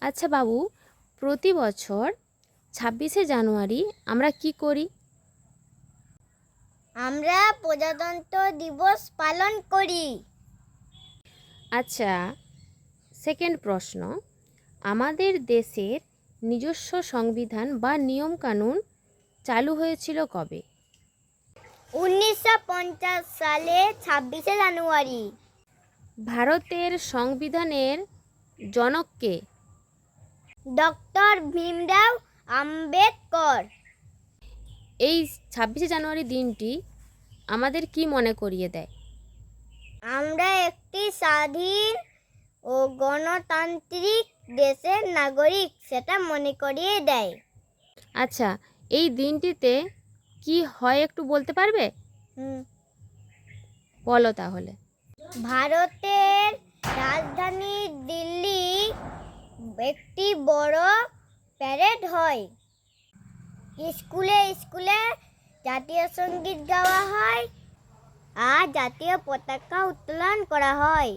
আচ্ছা বাবু, প্রতি বছর 26শে জানুয়ারি আমরা কি করি? আমরা প্রজাতন্ত্র দিবস পালন করি। আচ্ছা, সেকেন্ড প্রশ্ন, আমাদের দেশের নিজস্ব সংবিধান বা নিয়মকানুন চালু হয়েছিল কবে? 1950 সালে 26শে জানুয়ারি। ভারতের সংবিধানের জনক কে? ডক্টর ভীমরাও আম্বেদকর। এই 26শে জানুয়ারি দিনটি আমাদের কি মনে করিয়ে দেয়? আমরা একটি স্বাধীন ও গণতান্ত্রিক দেশের নাগরিক, সেটা মনে করিয়ে দেয়। আচ্ছা, এই দিনটিতে কি হয় একটু বলতে পারবে? বলো তাহলে। ভারতের রাজধানী দিল্লি একটি বড় প্যারেড হয়। স্কুলে স্কুলে জাতীয় সঙ্গীত গাওয়া হয় আর জাতীয় পতাকা উত্তোলন করা হয়।